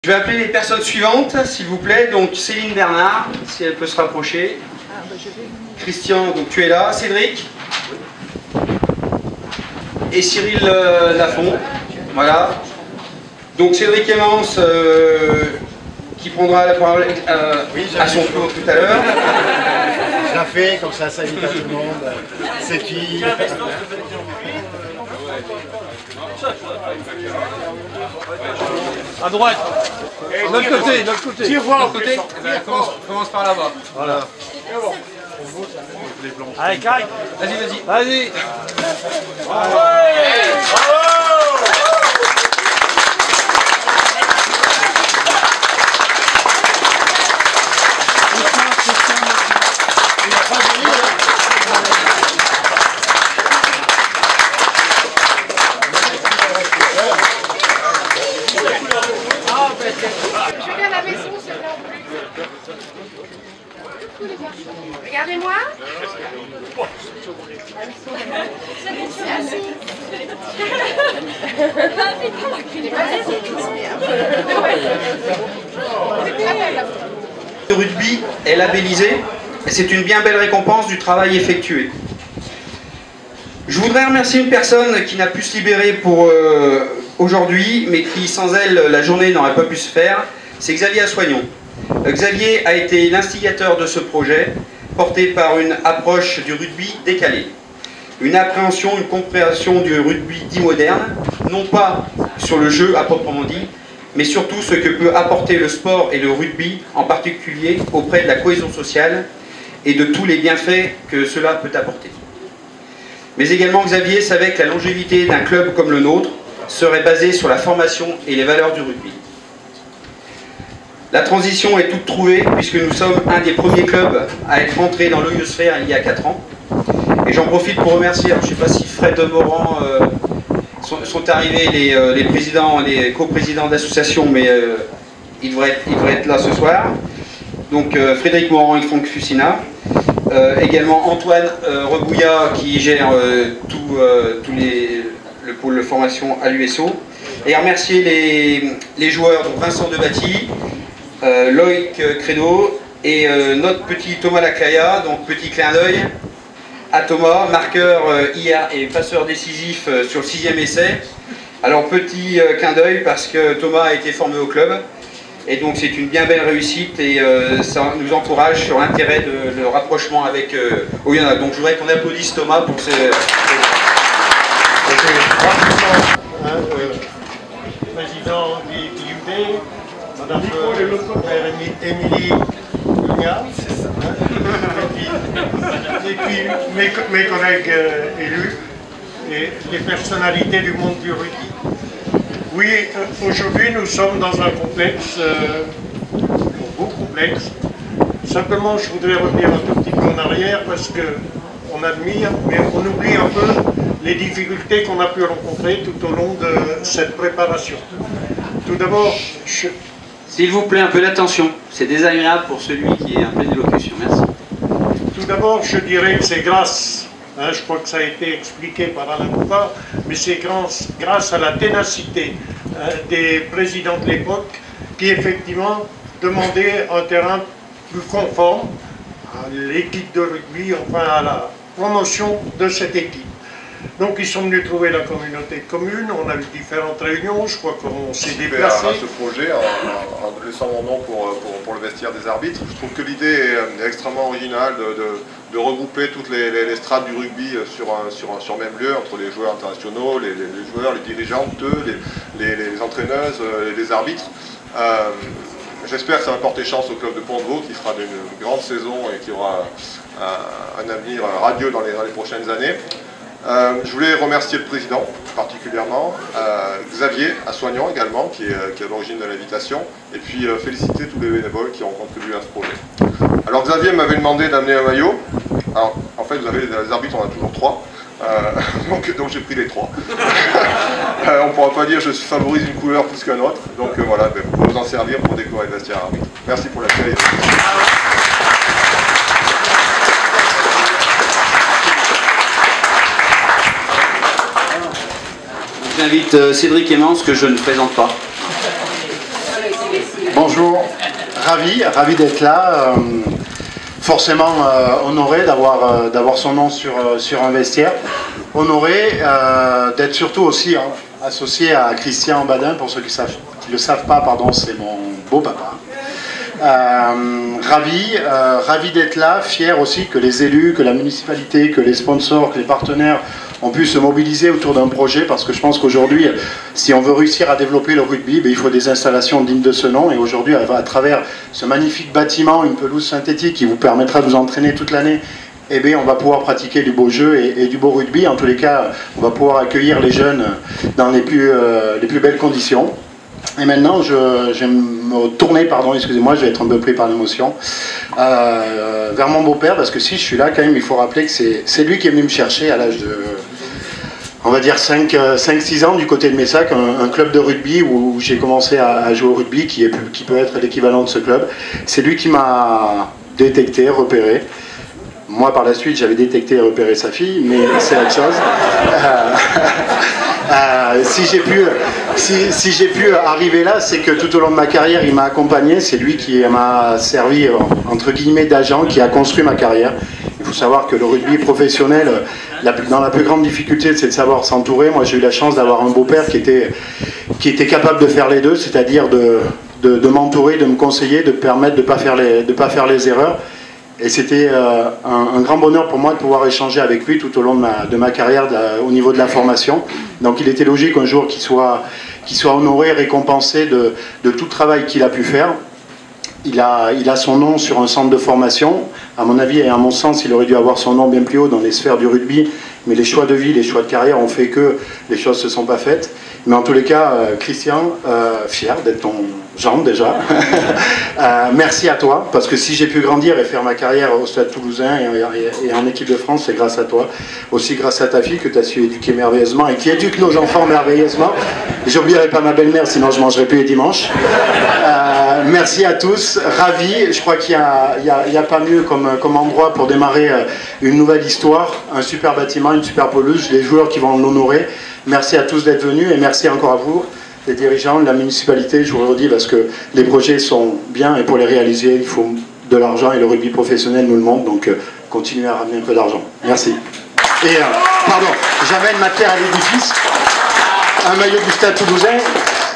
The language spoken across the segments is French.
Je vais appeler les personnes suivantes, s'il vous plaît. Donc Céline Bernard, si elle peut se rapprocher. Christian, donc tu es là. Cédric. Et Cyril Lafont. Voilà. Donc Cédric Emmance, qui prendra la parole à son tour tout à l'heure. Je la fais, comme ça invite à tout le monde. C'est qui? À droite. De l'autre côté, de l'autre côté. Commence par là-bas. Voilà. Allez, Kai. Vas-y, vas-y. Vas-y. Je viens à la maison, c'est là en plus. Regardez-moi. Le rugby est labellisé et c'est une bien belle récompense du travail effectué. Je voudrais remercier une personne qui n'a pu se libérer pour aujourd'hui, mais qui sans elle la journée n'aurait pas pu se faire, c'est Xavier Assoignon. Xavier a été l'instigateur de ce projet, porté par une approche du rugby décalée. Une appréhension, une compréhension du rugby dit moderne, non pas sur le jeu à proprement dit, mais surtout ce que peut apporter le sport et le rugby, en particulier auprès de la cohésion sociale et de tous les bienfaits que cela peut apporter. Mais également Xavier savait que la longévité d'un club comme le nôtre serait basée sur la formation et les valeurs du rugby. La transition est toute trouvée puisque nous sommes un des premiers clubs à être entré dans l'Oiosphère il y a 4 ans. Et j'en profite pour remercier, alors je ne sais pas si Fred Morand sont arrivés, les présidents, les coprésidents d'associations, mais ils devraient être là ce soir. Donc Frédéric Morand et Franck Fucina. Également Antoine Rebouillat qui gère tout le pôle de formation à l'USO. Et remercier les joueurs, donc Vincent Debatty, Loïc Credo et notre petit Thomas Laclaya, donc petit clin d'œil à Thomas, marqueur hier et passeur décisif sur le 6e essai. Alors petit clin d'œil parce que Thomas a été formé au club et donc c'est une bien belle réussite et ça nous encourage sur l'intérêt de le rapprochement avec Oyonnax. Donc je voudrais qu'on applaudisse Thomas pour ce... Président du IUD, Madame Émilie Lugnard, et puis mes collègues élus et les personnalités du monde du rugby. Oui, aujourd'hui nous sommes dans un complexe, un beau complexe. Simplement, je voudrais revenir un tout petit peu en arrière parce qu'on admire, mais on oublie un peu les difficultés qu'on a pu rencontrer tout au long de cette préparation. Tout d'abord, S'il vous plaît, un peu d'attention. C'est désagréable pour celui qui est en pleine élocution. Merci. Tout d'abord, je dirais que c'est grâce, je crois que ça a été expliqué par Alain Bouvard, mais c'est grâce à la ténacité des présidents de l'époque qui effectivement demandaient un terrain plus conforme à l'équipe de rugby, enfin à la promotion de cette équipe. Donc ils sont venus trouver la communauté commune, on a eu différentes réunions, je crois qu'on s'est déplacé. À ce projet en laissant mon nom pour le vestiaire des arbitres. Je trouve que l'idée est extrêmement originale de regrouper toutes les strates du rugby sur même lieu, entre les joueurs internationaux, les joueurs, les dirigeantes, les entraîneuses, les arbitres. J'espère que ça va porter chance au club de Pont-de-Vaux qui fera une grande saison et qui aura un avenir radieux dans les prochaines années. Je voulais remercier le président particulièrement, Xavier Assoignon également qui est à l'origine de l'invitation, et puis féliciter tous les bénévoles qui ont contribué à ce projet. Alors Xavier m'avait demandé d'amener un maillot. Alors en fait vous avez les arbitres, on a toujours 3. Donc j'ai pris les 3. On ne pourra pas dire je favorise une couleur plus qu'un autre. Donc voilà, on va vous en servir pour décorer le vestiaire arbitre. Merci pour l'accueil. J'invite Cédric Emmance que je ne présente pas. Bonjour, ravi d'être là. Forcément honoré d'avoir son nom sur un vestiaire. Honoré d'être surtout aussi associé à Christian Badin, pour ceux qui ne le savent pas, pardon, c'est mon beau-papa. Ravi d'être là, fier aussi que les élus, que la municipalité, que les sponsors, que les partenaires ont pu se mobiliser autour d'un projet, parce que je pense qu'aujourd'hui, si on veut réussir à développer le rugby, il faut des installations dignes de ce nom. Et aujourd'hui, à travers ce magnifique bâtiment, une pelouse synthétique qui vous permettra de vous entraîner toute l'année, eh bien, on va pouvoir pratiquer du beau jeu et du beau rugby. En tous les cas, on va pouvoir accueillir les jeunes dans les plus belles conditions. Et maintenant, je vais me tourner, pardon, excusez-moi, je vais être un peu pris par l'émotion, vers mon beau-père, parce que si je suis là, quand même, il faut rappeler que c'est lui qui est venu me chercher à l'âge de, on va dire, 5-6 ans, du côté de Messac, un club de rugby où j'ai commencé à jouer au rugby, qui peut être l'équivalent de ce club. C'est lui qui m'a détecté, repéré. Moi, par la suite, j'avais détecté et repéré sa fille, mais c'est autre chose. Si j'ai pu arriver là, c'est que tout au long de ma carrière, il m'a accompagné. C'est lui qui m'a servi, entre guillemets, d'agent, qui a construit ma carrière. Il faut savoir que le rugby professionnel, dans la plus grande difficulté, c'est de savoir s'entourer. Moi, j'ai eu la chance d'avoir un beau-père qui était capable de faire les deux, c'est-à-dire de m'entourer, de me conseiller, de me permettre de ne pas faire les erreurs. Et c'était un grand bonheur pour moi de pouvoir échanger avec lui tout au long de ma carrière au niveau de la formation. Donc il était logique un jour qu'il soit honoré, récompensé de tout le travail qu'il a pu faire. Il a son nom sur un centre de formation. À mon avis et à mon sens, il aurait dû avoir son nom bien plus haut dans les sphères du rugby. Mais les choix de vie, les choix de carrière ont fait que les choses ne se sont pas faites. Mais en tous les cas, Christian, fier d'être ton gendre déjà. Merci à toi, parce que si j'ai pu grandir et faire ma carrière au Stade Toulousain et en équipe de France, c'est grâce à toi. Aussi grâce à ta fille que tu as su éduquer merveilleusement et qui éduque nos enfants merveilleusement. J'oublierai pas ma belle-mère, sinon je ne mangerai plus les dimanches. Merci à tous, ravi. Je crois qu'il n'y a pas mieux comme endroit pour démarrer une nouvelle histoire, un super bâtiment, une super pelouse, les joueurs qui vont l'honorer. Merci à tous d'être venus et merci encore à vous, les dirigeants de la municipalité. Je vous le redis parce que les projets sont bien et pour les réaliser, il faut de l'argent et le rugby professionnel nous le montre. Donc continuez à ramener un peu d'argent. Merci. Et pardon, j'amène ma pierre à l'édifice, un maillot du Stade Toulousain.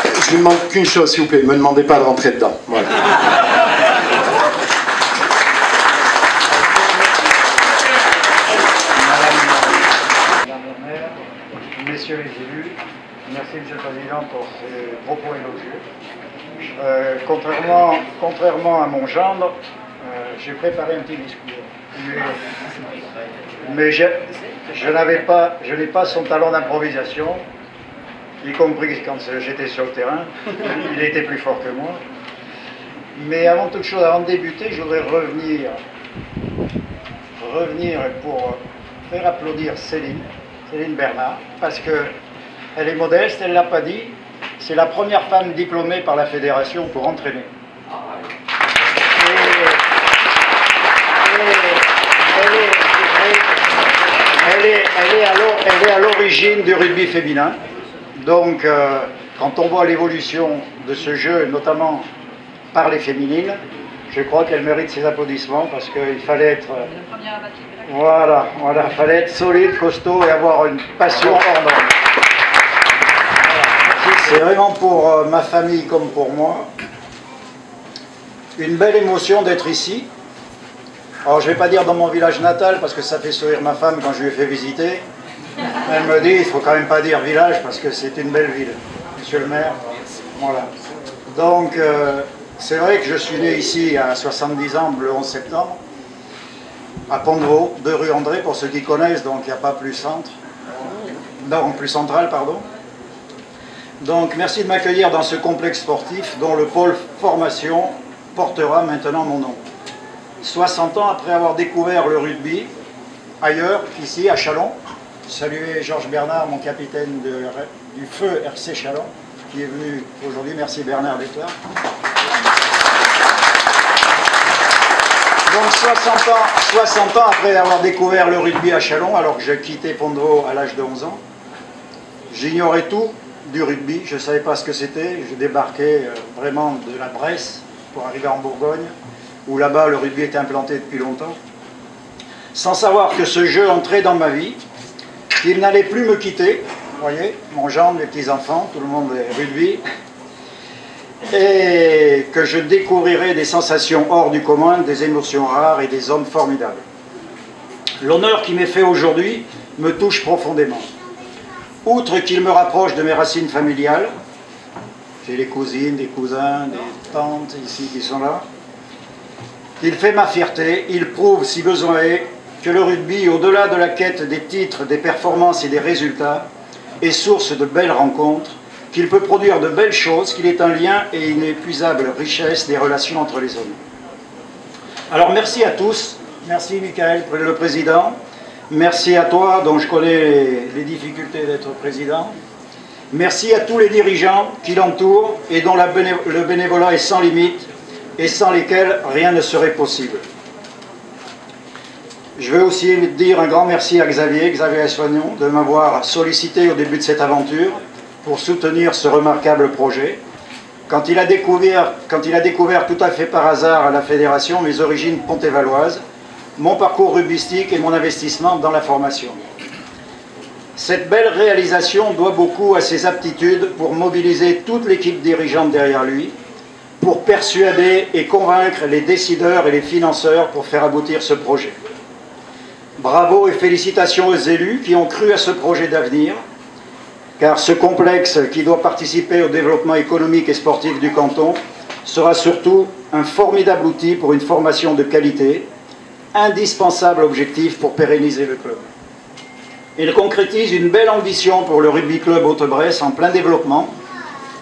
Je ne vous demande qu'une chose, s'il vous plaît, ne me demandez pas de rentrer dedans. Voilà. Messieurs les élus, merci Monsieur le Président pour ces propos élogieux. Contrairement à mon gendre, j'ai préparé un petit discours. Mais je n'ai pas son talent d'improvisation, y compris quand j'étais sur le terrain. Il était plus fort que moi. Mais avant toute chose, avant de débuter, je voudrais revenir pour faire applaudir Céline Bernard, parce qu'elle est modeste, elle ne l'a pas dit, c'est la première femme diplômée par la fédération pour entraîner. Elle est à l'origine du rugby féminin, donc quand on voit l'évolution de ce jeu, notamment par les féminines, je crois qu'elle mérite ses applaudissements parce qu'il fallait être... Voilà, fallait être solide, costaud et avoir une passion hors norme. C'est vraiment pour ma famille comme pour moi une belle émotion d'être ici. Alors je ne vais pas dire dans mon village natal parce que ça fait sourire ma femme quand je lui ai fait visiter. Elle me dit, il ne faut quand même pas dire village parce que c'est une belle ville. Monsieur le maire, voilà. Donc c'est vrai que je suis né ici à 70 ans, le 11 septembre. À Pont-de-Vaux, 2 rue André, pour ceux qui connaissent, donc il n'y a pas plus centre. Non, plus central, pardon. Donc merci de m'accueillir dans ce complexe sportif dont le pôle formation portera maintenant mon nom. 60 ans après avoir découvert le rugby ailleurs qu'ici, à Châlons. Saluer Georges Bernard, mon capitaine du feu RC Châlons, qui est venu aujourd'hui. Merci Bernard d'être là. Donc 60 ans après avoir découvert le rugby à Châlons, alors que j'ai quitté Pont-de-Vaux à l'âge de 11 ans, j'ignorais tout du rugby. Je ne savais pas ce que c'était. Je débarquais vraiment de la Bresse pour arriver en Bourgogne, où là-bas le rugby était implanté depuis longtemps. Sans savoir que ce jeu entrait dans ma vie, qu'il n'allait plus me quitter. Vous voyez, mon gendre, les petits-enfants, tout le monde est rugby. Et que je découvrirais des sensations hors du commun, des émotions rares et des hommes formidables. L'honneur qui m'est fait aujourd'hui me touche profondément. Outre qu'il me rapproche de mes racines familiales, j'ai des cousines, des cousins, des tantes ici qui sont là, il fait ma fierté, il prouve, si besoin est, que le rugby, au-delà de la quête des titres, des performances et des résultats, est source de belles rencontres, qu'il peut produire de belles choses, qu'il est un lien et une inépuisable richesse des relations entre les hommes. Alors merci à tous, merci Michael, le président, merci à toi dont je connais les difficultés d'être président, merci à tous les dirigeants qui l'entourent et dont le bénévolat est sans limite et sans lesquels rien ne serait possible. Je veux aussi dire un grand merci à Xavier Soignon de m'avoir sollicité au début de cette aventure pour soutenir ce remarquable projet. Quand il a découvert tout à fait par hasard à la Fédération mes origines pontévaloises, mon parcours rugbystique et mon investissement dans la formation. Cette belle réalisation doit beaucoup à ses aptitudes pour mobiliser toute l'équipe dirigeante derrière lui, pour persuader et convaincre les décideurs et les financeurs pour faire aboutir ce projet. Bravo et félicitations aux élus qui ont cru à ce projet d'avenir, car ce complexe qui doit participer au développement économique et sportif du canton sera surtout un formidable outil pour une formation de qualité, indispensable objectif pour pérenniser le club. Il concrétise une belle ambition pour le rugby club Haute-Bresse en plein développement.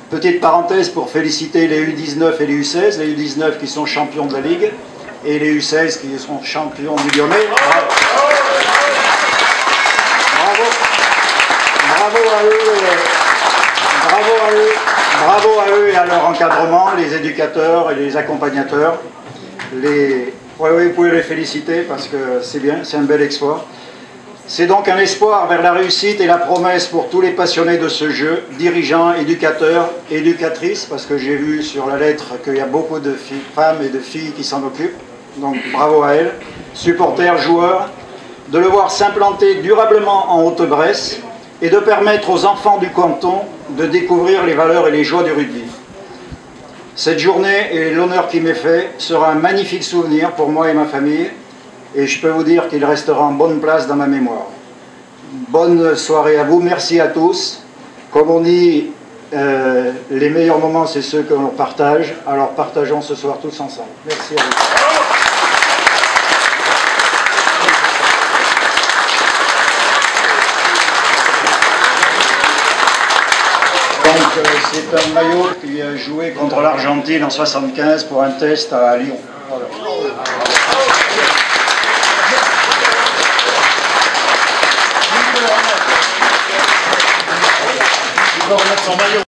Petite parenthèse pour féliciter les U19 et les U16, les U19 qui sont champions de la Ligue et les U16 qui sont champions du Lyonnais. Bravo à eux et à leur encadrement, les éducateurs et les accompagnateurs. Oui, vous pouvez les féliciter parce que c'est bien, c'est un bel exploit. C'est donc un espoir vers la réussite et la promesse pour tous les passionnés de ce jeu, dirigeants, éducateurs, éducatrices, parce que j'ai vu sur la lettre qu'il y a beaucoup de femmes et de filles qui s'en occupent, donc bravo à elles, supporters, joueurs, de le voir s'implanter durablement en Haute-Bresse et de permettre aux enfants du canton de découvrir les valeurs et les joies du rugby. Cette journée et l'honneur qui m'est fait sera un magnifique souvenir pour moi et ma famille, et je peux vous dire qu'il restera en bonne place dans ma mémoire. Bonne soirée à vous, merci à tous. Comme on dit, les meilleurs moments, c'est ceux que l'on partage, alors partageons ce soir tous ensemble. Merci à vous. Donc c'est un maillot qui a joué contre l'Argentine en 75 pour un test à Lyon. Voilà. Il peut remettre son maillot.